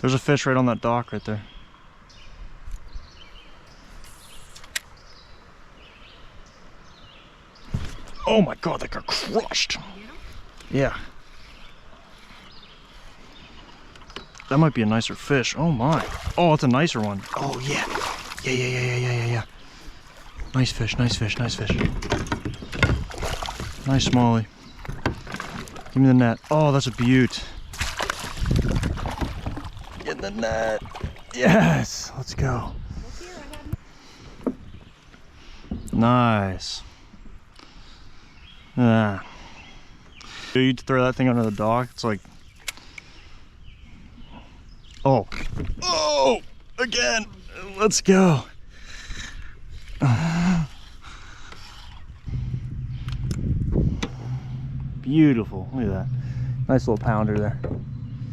There's a fish right on that dock right there. Oh my god, that got crushed. Yeah. That might be a nicer fish. Oh my. Oh, it's a nicer one. Oh yeah. Yeah. Nice fish, nice fish, nice fish. Nice smallie. Give me the net. Oh, that's a beaut. Get in the net. Yes. Let's go. Nice. Ah. You throw that thing under the dock, it's like... Oh. Oh! Again! Let's go. Beautiful. Look at that. Nice little pounder there.